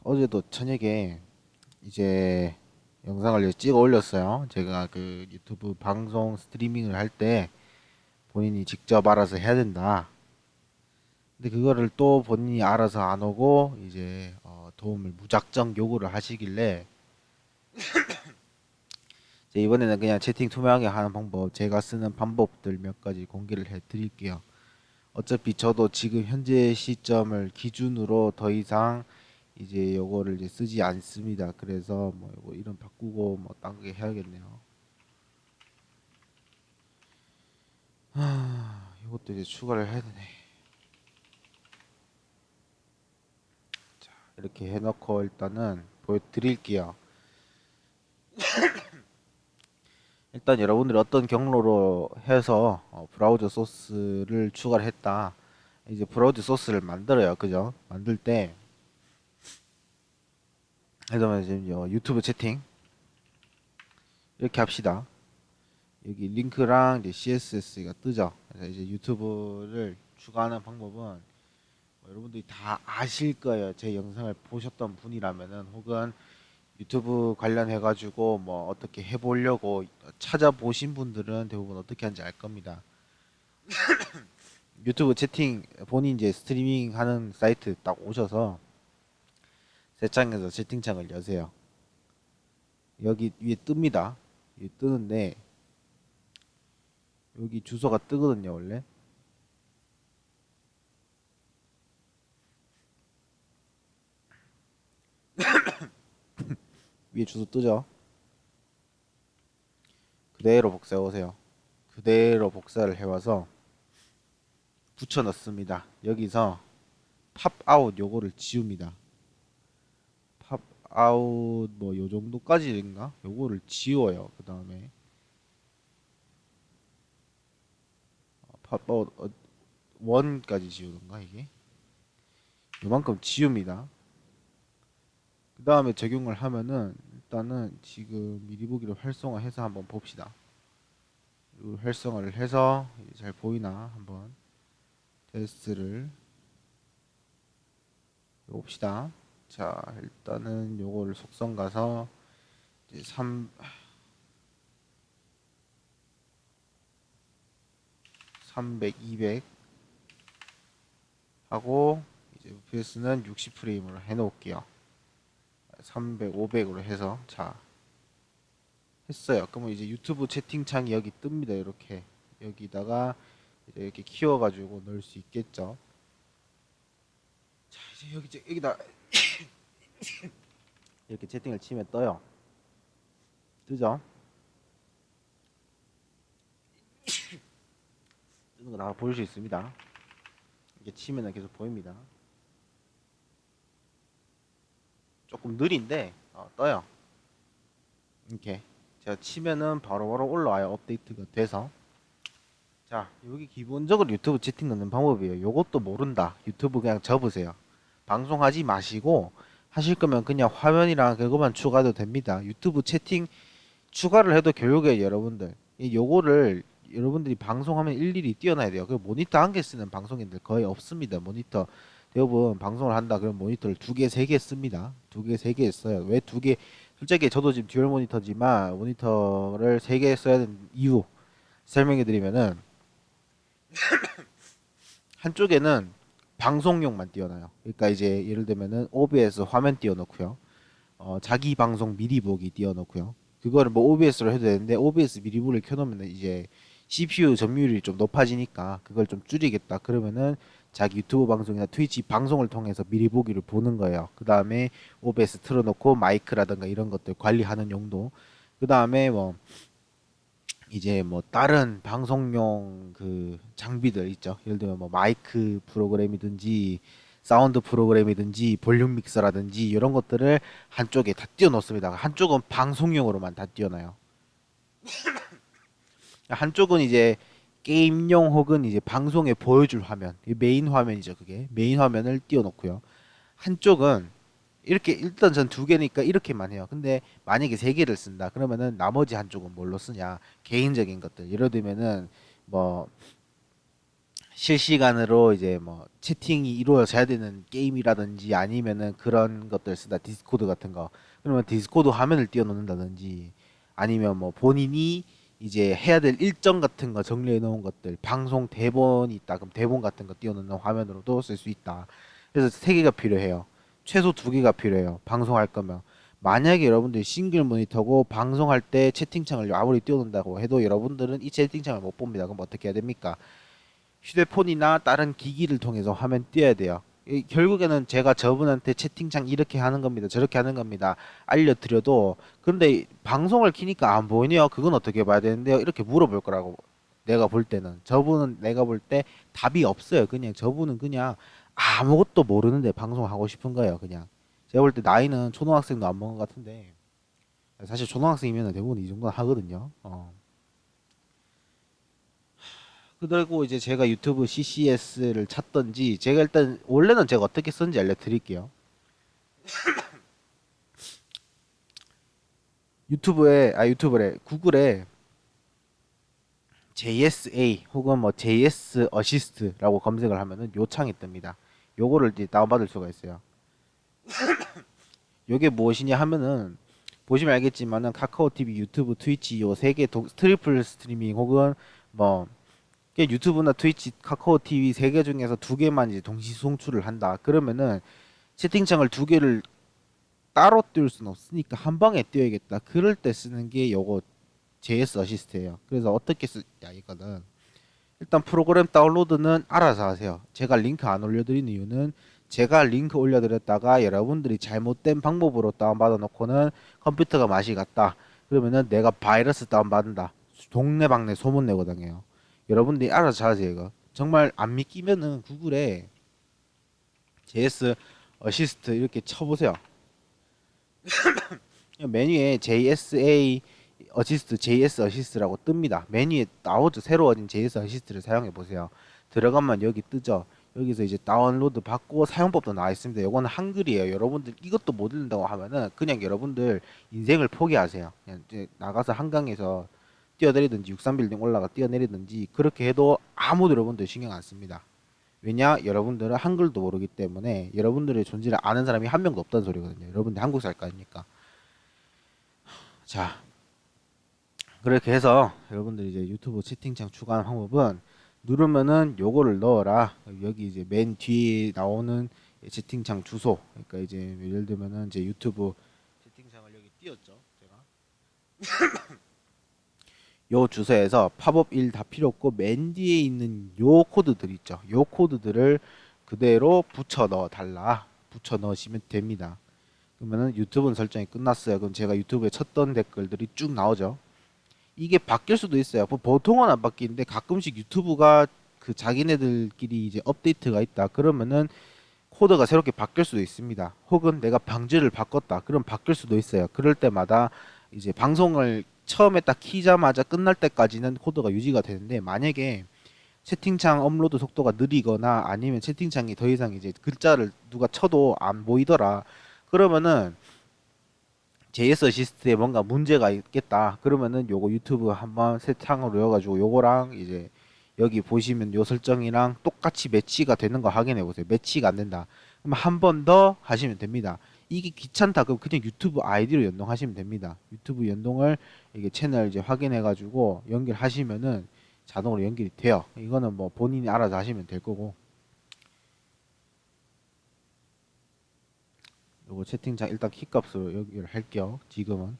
어제도 저녁에 이제 영상을 찍어 올렸어요. 제가 그 유튜브 방송 스트리밍을 할 때 본인이 직접 알아서 해야 된다. 근데 그거를 또 본인이 알아서 안 오고 이제 도움을 무작정 요구를 하시길래 이제 이번에는 그냥 채팅 투명하게 하는 방법, 제가 쓰는 방법들 몇 가지 공개를 해 드릴게요. 어차피 저도 지금 현재 시점을 기준으로 더 이상 이제 요거를 이제 쓰지 않습니다. 그래서 뭐 요거 이름 바꾸고 뭐 딴 게 해야겠네요. 이것도 이제 추가를 해야 되네. 자, 이렇게 해놓고 일단은 보여드릴게요. 일단 여러분들이 어떤 경로로 해서 브라우저 소스를 추가를 했다. 이제 브라우저 소스를 만들어요. 그죠? 만들 때 그러면 지금 유튜브 채팅 이렇게 합시다. 여기 링크랑 이제 CSS가 뜨죠. 그래서 이제 유튜브를 추가하는 방법은 여러분들이 다 아실 거예요. 제 영상을 보셨던 분이라면은 혹은 유튜브 관련해 가지고 뭐 어떻게 해보려고 찾아보신 분들은 대부분 어떻게 하는지 알 겁니다. 유튜브 채팅 본인 이제 스트리밍 하는 사이트 딱 오셔서 새 창에서 채팅창을 여세요. 여기 위에 뜹니다. 위에 뜨는데 여기 주소가 뜨거든요 원래. 위에 주소 뜨죠. 그대로 복사해 오세요. 그대로 복사를 해와서 붙여 넣습니다. 여기서 팝아웃 요거를 지웁니다. 팝아웃 뭐 요 정도까지인가? 요거를 지워요. 그 다음에 팝아웃 원까지 지우던가 이게 요만큼 지웁니다. 그 다음에 적용을 하면은 일단은 지금 미리 보기를 활성화해서 한번 봅시다. 이걸 활성화를 해서 잘 보이나 한번 테스트를 해봅시다. 자, 일단은 요거를 속성 가서 이제 300, 200 하고 이제 FPS는 60프레임으로 해놓을게요. 300, 500으로 해서 자 했어요. 그러면 이제 유튜브 채팅창이 여기 뜹니다. 이렇게 여기다가 이제 이렇게 키워가지고 넣을 수 있겠죠. 자 이제 여기다 이렇게 채팅을 치면 떠요. 뜨죠? 뜨는 거 다 보일 수 있습니다. 이게 치면은 계속 보입니다. 조금 느린데 떠요. 이렇게 제가 치면은 바로바로 올라와요. 업데이트가 돼서. 자, 여기 기본적으로 유튜브 채팅 넣는 방법이에요. 요것도 모른다. 유튜브 그냥 접으세요. 방송하지 마시고 하실 거면 그냥 화면이랑 그것만 추가도 됩니다. 유튜브 채팅 추가를 해도 결국에 여러분들 요거를 여러분들이 방송하면 일일이 띄워놔야 돼요. 그 모니터 한 개 쓰는 방송인들 거의 없습니다. 모니터 대부분 방송을 한다 그럼 모니터를 두 개, 세 개 씁니다. 두 개, 세 개 써요. 왜 두 개? 솔직히 저도 지금 듀얼 모니터지만 모니터를 세 개 써야 되는 이유 설명해 드리면은 한쪽에는 방송용만 띄워놔요. 그러니까 이제 예를 들면은 OBS 화면 띄워놓고요. 자기 방송 미리 보기 띄워놓고요. 그거를 뭐 OBS로 해도 되는데 OBS 미리 보기를 켜놓으면 이제 CPU 점유율이 좀 높아지니까 그걸 좀 줄이겠다. 그러면은 자기 유튜브 방송이나 트위치 방송을 통해서 미리 보기를 보는 거예요. 그 다음에 OBS 틀어놓고 마이크라든가 이런 것들 관리하는 용도. 그 다음에 뭐 이제 뭐 다른 방송용 그 장비들 있죠. 예를 들면 뭐 마이크 프로그램이든지 사운드 프로그램이든지 볼륨 믹서라든지 이런 것들을 한쪽에 다 띄워 놓습니다. 한쪽은 방송용으로만 다 띄워놔요. 한쪽은 이제 게임용 혹은 이제 방송에 보여줄 화면, 메인 화면이죠. 그게 메인 화면을 띄워 놓고요. 한쪽은 이렇게 일단 전 두 개니까 이렇게만 해요. 근데 만약에 세 개를 쓴다. 그러면은 나머지 한쪽은 뭘로 쓰냐? 개인적인 것들. 예를 들면은 뭐 실시간으로 이제 뭐 채팅이 이루어져야 되는 게임이라든지 아니면은 그런 것들 쓴다. 디스코드 같은 거. 그러면 디스코드 화면을 띄워놓는다든지 아니면 뭐 본인이 이제 해야 될 일정 같은 거 정리해 놓은 것들, 방송 대본이 있다. 그럼 대본 같은 거 띄워놓는 화면으로도 쓸 수 있다. 그래서 세 개가 필요해요. 최소 두 개가 필요해요. 방송할 거면. 만약에 여러분들이 싱글 모니터고 방송할 때 채팅창을 아무리 띄워놓는다고 해도 여러분들은 이 채팅창을 못 봅니다. 그럼 어떻게 해야 됩니까? 휴대폰이나 다른 기기를 통해서 화면 띄워야 돼요. 결국에는 제가 저분한테 채팅창 이렇게 하는 겁니다. 저렇게 하는 겁니다. 알려드려도 근데 방송을 키니까 안 보이네요. 그건 어떻게 봐야 되는데요. 이렇게 물어볼 거라고 내가 볼 때는 저분은 내가 볼 때 답이 없어요. 그냥 저분은 그냥 아무것도 모르는데 방송하고 싶은 거예요. 그냥 제가 볼 때 나이는 초등학생도 안 먹은 것 같은데 사실 초등학생이면 대부분 이 정도는 하거든요. 그리고 이제 제가 유튜브 CCS를 찾던지 제가 일단 원래는 제가 어떻게 쓰는지 알려드릴게요. 유튜브래 구글에 JSA 혹은 뭐 JS 어시스트라고 검색을 하면은 요 창이 뜹니다. 요거를 이제 다운받을 수가 있어요. 요게 무엇이냐 하면은 보시면 알겠지만은 카카오 TV, 유튜브, 트위치 요 세 개 트리플 스트리밍 혹은 뭐 유튜브나 트위치, 카카오 TV 세 개 중에서 두 개만 이제 동시 송출을 한다. 그러면은 채팅창을 두 개를 따로 띄울 수는 없으니까 한 방에 띄워야겠다. 그럴 때 쓰는 게 요거 JS 어시스트예요. 그래서 어떻게 쓰냐 이거는 일단 프로그램 다운로드는 알아서 하세요. 제가 링크 안 올려드리는 이유는 제가 링크 올려드렸다가 여러분들이 잘못된 방법으로 다운받아 놓고는 컴퓨터가 맛이 갔다. 그러면은 내가 바이러스 다운받는다. 동네방네 소문 내거든요. 여러분들이 알아서 하세요 이거. 정말 안 믿기면은 구글에 JS 어시스트 이렇게 쳐보세요. 메뉴에 JSA 어시스트, JS 어시스트라고 뜹니다. 메뉴에 나오죠. 새로워진 JS 어시스트를 사용해 보세요. 들어가면 여기 뜨죠. 여기서 이제 다운로드 받고 사용법도 나와 있습니다. 요거는 한글이에요. 여러분들 이것도 못 읽는다고 하면은 그냥 여러분들 인생을 포기하세요. 그냥 이제 나가서 한강에서 뛰어내리든지 63빌딩 올라가 뛰어내리든지 그렇게 해도 아무도 여러분들 신경 안 씁니다. 왜냐? 여러분들은 한글도 모르기 때문에 여러분들의 존재를 아는 사람이 한 명도 없다는 소리거든요. 여러분들 한국 살 거 아닙니까? 자, 그렇게 해서 여러분들이 이제 유튜브 채팅창 추가하는 방법은 누르면은 요거를 넣어라. 여기 이제 맨 뒤에 나오는 채팅창 주소. 그러니까 이제 예를 들면은 이제 유튜브 채팅창을 여기 띄웠죠. 제가 요 주소에서 팝업 1 다 필요 없고 맨 뒤에 있는 요 코드들 있죠. 요 코드들을 그대로 붙여 넣어 달라. 붙여 넣으시면 됩니다. 그러면은 유튜브는 설정이 끝났어요. 그럼 제가 유튜브에 쳤던 댓글들이 쭉 나오죠. 이게 바뀔 수도 있어요. 보통은 안 바뀌는데 가끔씩 유튜브가 그 자기네들끼리 이제 업데이트가 있다. 그러면은 코드가 새롭게 바뀔 수도 있습니다. 혹은 내가 방지를 바꿨다. 그럼 바뀔 수도 있어요. 그럴 때마다 이제 방송을 처음에 딱 키자마자 끝날 때까지는 코드가 유지가 되는데 만약에 채팅창 업로드 속도가 느리거나 아니면 채팅창이 더 이상 이제 글자를 누가 쳐도 안 보이더라. 그러면은 JS 어시스트에 뭔가 문제가 있겠다. 그러면은 요거 유튜브 한번 새 창으로 여가지고 요거랑 이제 여기 보시면 요 설정이랑 똑같이 매치가 되는 거 확인해 보세요. 매치가 안 된다. 그럼 한 번 더 하시면 됩니다. 이게 귀찮다. 그럼 그냥 유튜브 아이디로 연동하시면 됩니다. 유튜브 연동을 이게 채널 이제 확인해 가지고 연결하시면은 자동으로 연결이 돼요. 이거는 뭐 본인이 알아서 하시면 될 거고. 요거 채팅창 일단 키값으로 여기를 할게요. 지금은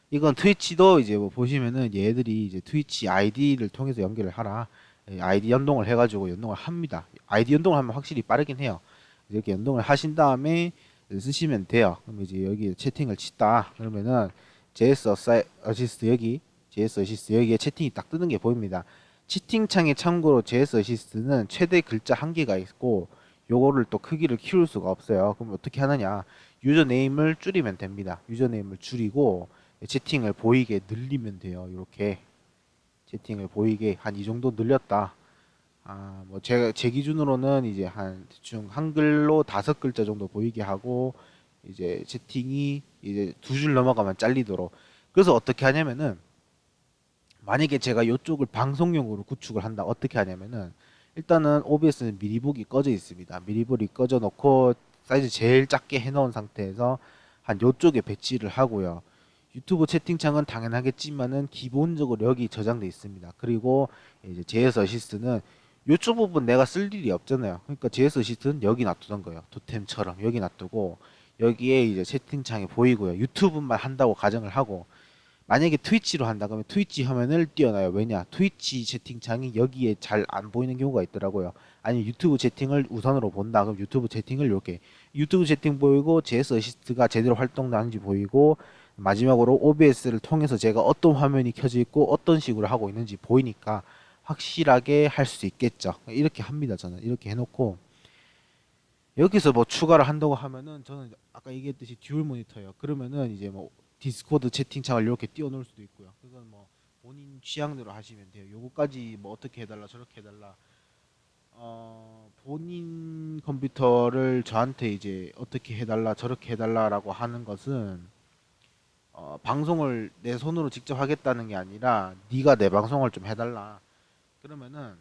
이건 트위치도 이제 뭐 보시면은 얘들이 이제 트위치 아이디를 통해서 연결을 하라. 아이디 연동을 해가지고 연동을 합니다. 아이디 연동을 하면 확실히 빠르긴 해요. 이렇게 연동을 하신 다음에 쓰시면 돼요. 그럼 이제 여기 채팅을 치다 그러면은 JS 어시스트 여기 JS 어시스트 여기에 채팅이 딱 뜨는 게 보입니다. 채팅창에 참고로 JS 어시스트는 최대 글자 한 개가 있고 요거를 또 크기를 키울 수가 없어요. 그럼 어떻게 하느냐? 유저네임을 줄이면 됩니다. 유저네임을 줄이고 채팅을 보이게 늘리면 돼요. 이렇게 채팅을 보이게 한 이 정도 늘렸다. 뭐 제가 제 기준으로는 이제 한 대충 한글로 5글자 정도 보이게 하고 이제 채팅이 이제 2줄 넘어가면 잘리도록. 그래서 어떻게 하냐면은 만약에 제가 이쪽을 방송용으로 구축을 한다. 어떻게 하냐면은 일단은 OBS는 미리 보기 꺼져 있습니다. 미리 보기 꺼져 놓고 사이즈 제일 작게 해놓은 상태에서 한 요쪽에 배치를 하고요. 유튜브 채팅창은 당연하겠지만은 기본적으로 여기 저장돼 있습니다. 그리고 이제 JS 어시스트는 요쪽 부분 내가 쓸 일이 없잖아요. 그러니까 JS 어시스트는 여기 놔두던 거예요. 도템처럼 여기 놔두고 여기에 이제 채팅창이 보이고요. 유튜브만 한다고 가정을 하고 만약에 트위치로 한다 그러면 트위치 화면을 띄워놔요. 왜냐? 트위치 채팅창이 여기에 잘 안 보이는 경우가 있더라고요. 아니면 유튜브 채팅을 우선으로 본다 그럼 유튜브 채팅을 이렇게 유튜브 채팅 보이고 JS 어시스트가 제대로 활동하는지 보이고 마지막으로 OBS를 통해서 제가 어떤 화면이 켜져 있고 어떤 식으로 하고 있는지 보이니까 확실하게 할 수 있겠죠. 이렇게 합니다. 저는 이렇게 해놓고 여기서 뭐 추가를 한다고 하면은 저는 아까 얘기했듯이 듀얼 모니터예요. 그러면은 이제 뭐 디스코드 채팅창을 이렇게 띄워놓을 수도 있고요. 그건 뭐 본인 취향대로 하시면 돼요. 요거까지 뭐 어떻게 해달라 저렇게 해달라. 본인 컴퓨터를 저한테 이제 어떻게 해달라 저렇게 해달라라고 하는 것은 방송을 내 손으로 직접 하겠다는 게 아니라 네가 내 방송을 좀 해달라. 그러면은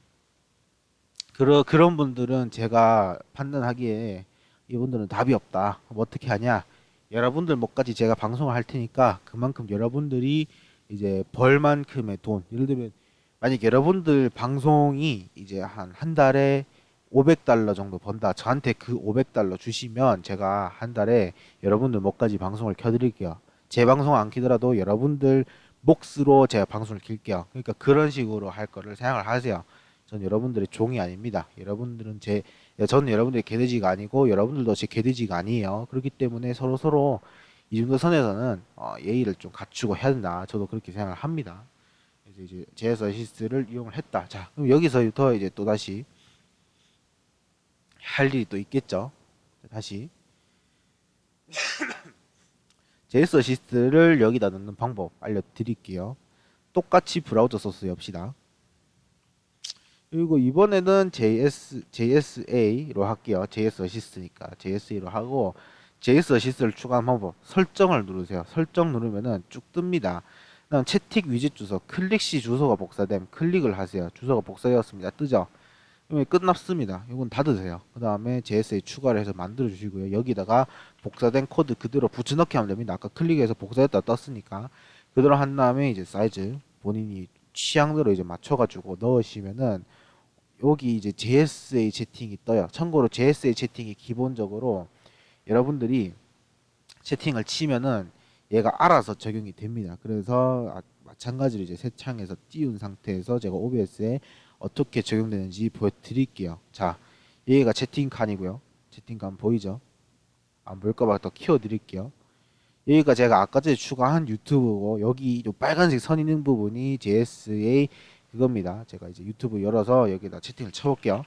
그런 분들은 제가 판단하기에 이분들은 답이 없다. 뭐 어떻게 하냐? 여러분들 뭐까지 제가 방송을 할 테니까 그만큼 여러분들이 이제 벌 만큼의 돈. 예를 들면 만약 여러분들 방송이 이제 한 달에 500달러 정도 번다. 저한테 그 500달러 주시면 제가 한 달에 여러분들 뭐까지 방송을 켜드릴게요. 제 방송 안 키더라도 여러분들 몫으로 제가 방송을 킬게요. 그러니까 그런 식으로 할 거를 생각을 하세요. 전 여러분들의 종이 아닙니다. 저는 여러분들의 개돼지가 아니고 여러분들도 제 개돼지가 아니에요. 그렇기 때문에 서로 이 정도 선에서는 예의를 좀 갖추고 해야 된다. 저도 그렇게 생각을 합니다. 그래서 이제 제스 어시스트를 이용을 했다. 자, 그럼 여기서부터 이제 또 다시 할 일이 또 있겠죠. 다시 제스 어시스트를 여기다 넣는 방법 알려드릴게요. 똑같이 브라우저 소스 엽시다. 그리고 이번에는 JSA로 할게요. JS 어시스트니까 JSA로 하고 JS 어시스트를 추가한 방법 설정을 누르세요. 설정 누르면은 쭉 뜹니다. 그다음 채팅 위젯 주소 클릭 시 주소가 복사됨 클릭을 하세요. 주소가 복사되었습니다. 뜨죠? 그러면 끝났습니다. 이건 닫으세요. 그 다음에 JSA 추가를 해서 만들어 주시고요. 여기다가 복사된 코드 그대로 붙여넣기 하면 됩니다. 아까 클릭해서 복사했다 떴으니까 그대로 한 다음에 이제 사이즈 본인이 취향대로 이제 맞춰가지고 넣으시면은 여기 이제 JSA 채팅이 떠요. 참고로 JSA 채팅이 기본적으로 여러분들이 채팅을 치면은 얘가 알아서 적용이 됩니다. 그래서 마찬가지로 이제 새 창에서 띄운 상태에서 제가 OBS에 어떻게 적용되는지 보여드릴게요. 자, 얘가 채팅칸이고요. 채팅칸 보이죠? 안 보일까봐 더 키워드릴게요. 여기가 제가 아까 전에 추가한 유튜브고 여기 요 빨간색 선 있는 부분이 JSA 그겁니다. 제가 이제 유튜브 열어서 여기다 채팅을 쳐볼게요.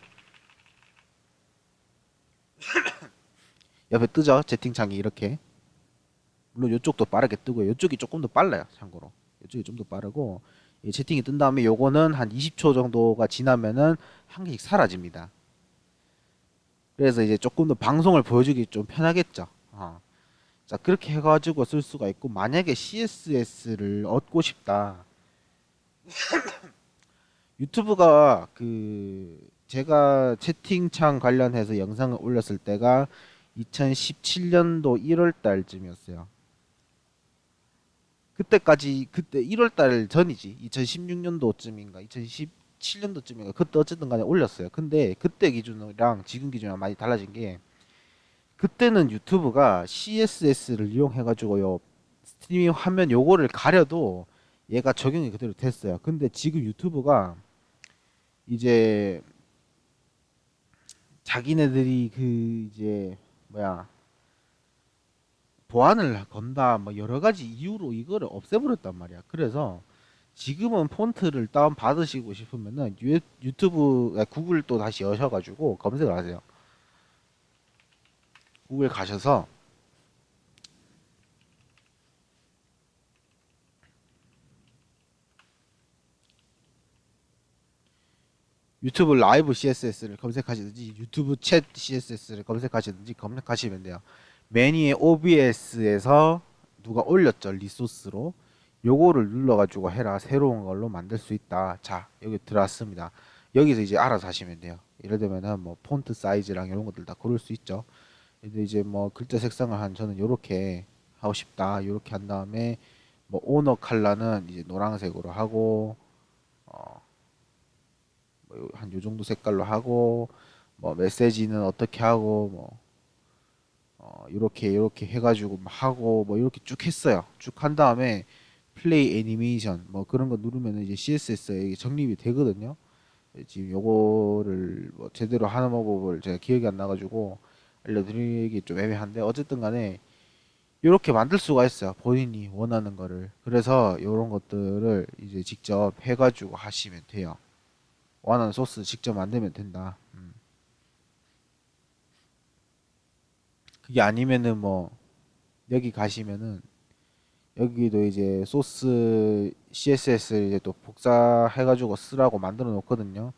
옆에 뜨죠? 채팅창이 이렇게. 물론 이쪽도 빠르게 뜨고요. 이쪽이 조금 더 빨라요. 참고로. 이쪽이 좀 더 빠르고 이 채팅이 뜬 다음에 요거는 한 20초 정도가 지나면은 한 개씩 사라집니다. 그래서 이제 조금 더 방송을 보여주기 좀 편하겠죠. 자, 그렇게 해가지고 쓸 수가 있고 만약에 CSS를 얻고 싶다. 유튜브가 제가 채팅창 관련해서 영상을 올렸을 때가 2017년도 1월 달쯤이었어요. 그때 1월 달 전이지. 2016년도쯤인가 2017년도쯤인가 그때 어쨌든 간에 올렸어요. 근데 그때 기준이랑 지금 기준이랑 많이 달라진 게 그때는 유튜브가 CSS를 이용해가지고요 스트리밍 화면 요거를 가려도 얘가 적용이 그대로 됐어요. 근데 지금 유튜브가 이제 자기네들이 이제 뭐야 보안을 건다 뭐 여러 가지 이유로 이거를 없애버렸단 말이야. 그래서 지금은 폰트를 다운 받으시고 싶으면은 유튜브 구글 또 다시 여셔가지고 검색을 하세요. 구글 가셔서 유튜브 라이브 CSS를 검색하시든지 유튜브 챗 CSS를 검색하시든지 검색하시면 돼요. 맨 위에 OBS에서 누가 올렸죠 리소스로 요거를 눌러가지고 해라 새로운 걸로 만들 수 있다. 자 여기 들어왔습니다. 여기서 이제 알아서 하시면 돼요. 예를 들면은 뭐 폰트 사이즈랑 이런 것들 다 고를 수 있죠. 근데 이제 뭐 글자 색상을 한 저는 요렇게 하고 싶다. 요렇게 한 다음에 뭐 오너 컬러는 이제 노란색으로 하고 어, 뭐한 요 정도 색깔로 하고 뭐 메시지는 어떻게 하고 뭐 요렇게 해가지고 막 하고 뭐 이렇게 쭉 했어요. 쭉 한 다음에 플레이 애니메이션 뭐 그런 거 누르면 이제 CSS에 정립이 되거든요. 지금 요거를 뭐 제대로 하는 방법을 제가 기억이 안 나가지고 알려드리기 좀 애매한데 어쨌든 간에 이렇게 만들 수가 있어요. 본인이 원하는 거를. 그래서 이런 것들을 이제 직접 해가지고 하시면 돼요. 원하는 소스 직접 만들면 된다. 그게 아니면은 뭐 여기 가시면은 여기도 이제 소스 CSS를 이제 또 복사해가지고 쓰라고 만들어 놓거든요.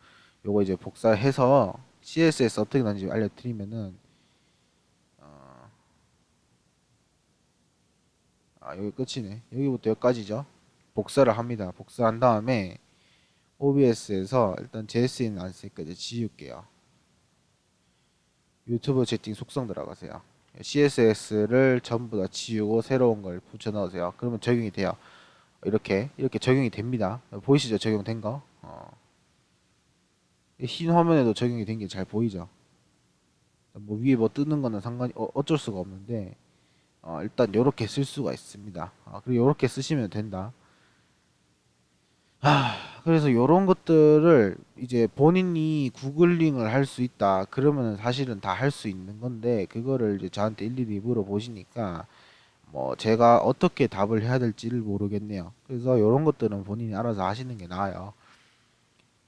요거 이제 복사해서 CSS 어떻게 나는지 알려드리면은 여기 끝이네. 여기부터 여기까지죠. 복사를 합니다. 복사한 다음에 OBS에서 일단 JS는 안 쓰니까 이제 지울게요. 유튜브 채팅 속성 들어가세요. CSS를 전부 다 지우고 새로운 걸 붙여 넣으세요. 그러면 적용이 돼요. 이렇게 적용이 됩니다. 보이시죠? 적용된 거. 흰 화면에도 적용이 된 게 잘 보이죠? 뭐 위에 뭐 뜨는 거는 상관이 어쩔 수가 없는데 일단 요렇게 쓸 수가 있습니다. 그리고 요렇게 쓰시면 된다. 그래서 요런 것들을 이제 본인이 구글링을 할 수 있다. 그러면 사실은 다 할 수 있는 건데 그거를 이제 저한테 일일이 물어보시니까 뭐 제가 어떻게 답을 해야 될지를 모르겠네요. 그래서 요런 것들은 본인이 알아서 하시는 게 나아요.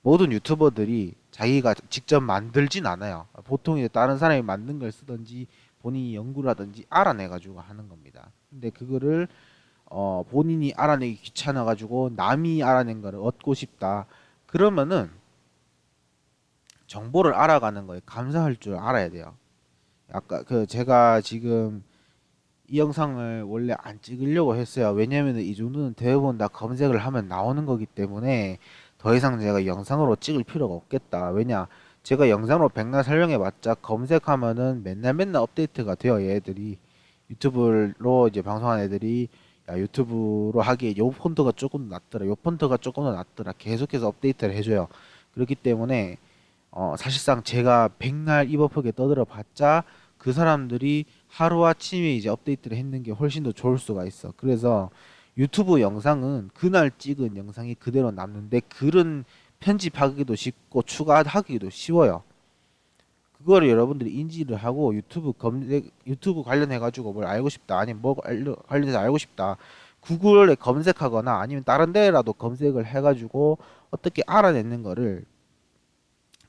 모든 유튜버들이 자기가 직접 만들진 않아요. 보통 이제 다른 사람이 만든 걸 쓰든지 본인이 연구를 하든지 알아내가지고 하는 겁니다. 근데 그거를 본인이 알아내기 귀찮아가지고 남이 알아낸 거를 얻고 싶다. 그러면은 정보를 알아가는 거에 감사할 줄 알아야 돼요. 아까 그 제가 지금 이 영상을 원래 안 찍으려고 했어요. 왜냐면 이 정도는 대부분 다 검색을 하면 나오는 거기 때문에 더 이상 제가 영상으로 찍을 필요가 없겠다. 왜냐? 제가 영상으로 백날 설명해봤자 검색하면은 맨날 업데이트가 돼요. 얘들이 유튜브로 이제 방송하는 애들이 야 유튜브로 하기에 요 폰트가 조금 낫더라. 요 폰트가 조금 더 낫더라. 계속해서 업데이트를 해줘요. 그렇기 때문에 사실상 제가 백날 입어프게 떠들어 봤자 그 사람들이 하루아침에 이제 업데이트를 했는 게 훨씬 더 좋을 수가 있어. 그래서 유튜브 영상은 그날 찍은 영상이 그대로 남는데 글은 편집하기도 쉽고 추가하기도 쉬워요. 그거를 여러분들이 인지를 하고 유튜브 관련해 가지고 뭘 알고 싶다 아니면 관련해서 알고 싶다 구글에 검색하거나 아니면 다른 데라도 검색을 해 가지고 어떻게 알아내는 거를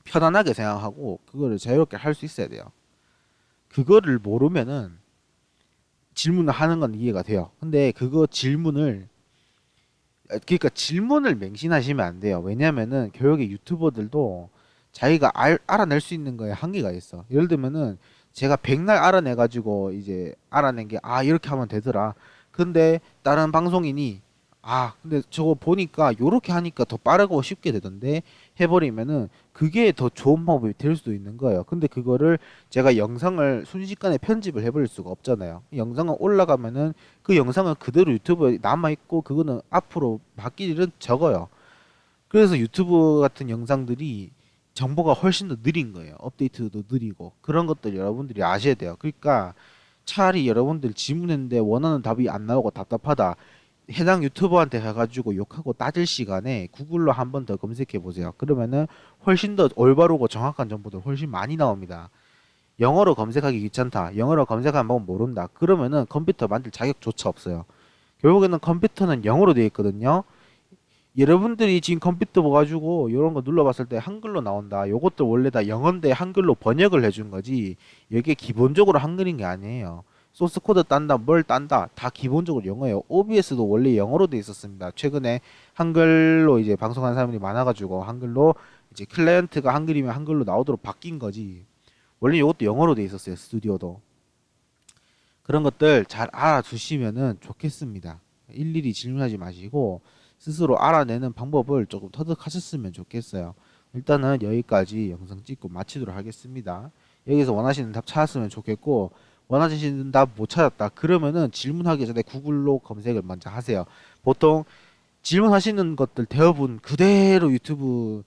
편안하게 생각하고 그거를 자유롭게 할 수 있어야 돼요. 그거를 모르면은 질문을 하는 건 이해가 돼요. 근데 그거 질문을 그러니까 질문을 맹신하시면 안 돼요. 왜냐면은 교육의 유튜버들도 자기가 알아낼 수 있는 거에 한계가 있어. 예를 들면은 제가 백날 알아내가지고 이제 알아낸 게 이렇게 하면 되더라. 근데 다른 방송인이 근데 저거 보니까 요렇게 하니까 더 빠르고 쉽게 되던데 해버리면은 그게 더 좋은 방법이 될 수도 있는 거예요. 근데 그거를 제가 영상을 순식간에 편집을 해버릴 수가 없잖아요. 영상은 올라가면은 그 영상은 그대로 유튜브에 남아있고 그거는 앞으로 바뀔 일은 적어요. 그래서 유튜브 같은 영상들이 정보가 훨씬 더 느린 거예요. 업데이트도 느리고 그런 것들 여러분들이 아셔야 돼요. 그러니까 차라리 여러분들 질문했는데 원하는 답이 안 나오고 답답하다. 해당 유튜버한테 가가지고 욕하고 따질 시간에 구글로 한 번 더 검색해 보세요. 그러면은 훨씬 더 올바르고 정확한 정보들 훨씬 많이 나옵니다. 영어로 검색하기 귀찮다. 영어로 검색하면 뭐 모른다. 그러면은 컴퓨터 만들 자격조차 없어요. 결국에는 컴퓨터는 영어로 되어 있거든요. 여러분들이 지금 컴퓨터 봐가지고 이런 거 눌러봤을 때 한글로 나온다. 요것도 원래 다 영어인데 한글로 번역을 해준 거지. 이게 기본적으로 한글인 게 아니에요. 소스 코드 딴다, 뭘 딴다. 다 기본적으로 영어예요. OBS도 원래 영어로 돼 있었습니다. 최근에 한글로 이제 방송하는 사람들이 많아가지고 한글로 이제 클라이언트가 한글이면 한글로 나오도록 바뀐 거지. 원래 이것도 영어로 돼 있었어요. 스튜디오도. 그런 것들 잘 알아두시면은 좋겠습니다. 일일이 질문하지 마시고 스스로 알아내는 방법을 조금 터득하셨으면 좋겠어요. 일단은 여기까지 영상 찍고 마치도록 하겠습니다. 여기서 원하시는 답 찾았으면 좋겠고, 원하시는 답 못 찾았다 그러면은 질문하기 전에 구글로 검색을 먼저 하세요. 보통 질문하시는 것들 대부분 그대로 유튜브에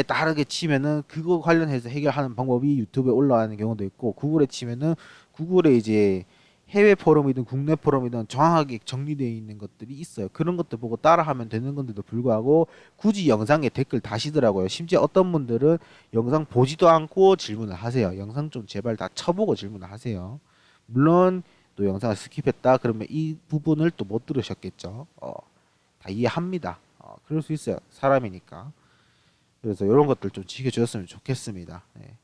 따르게 치면은 그거 관련해서 해결하는 방법이 유튜브에 올라가는 경우도 있고, 구글에 치면은 구글에 이제 해외 포럼이든 국내 포럼이든 정확하게 정리되어 있는 것들이 있어요. 그런 것들 보고 따라하면 되는 건데도 불구하고 굳이 영상에 댓글 다시더라고요. 심지어 어떤 분들은 영상 보지도 않고 질문을 하세요. 영상 좀 제발 다 쳐보고 질문을 하세요. 물론 또 영상을 스킵했다 그러면 이 부분을 또 못 들으셨겠죠. 다 이해합니다. 그럴 수 있어요. 사람이니까. 그래서 이런 것들 좀 지켜주셨으면 좋겠습니다. 네.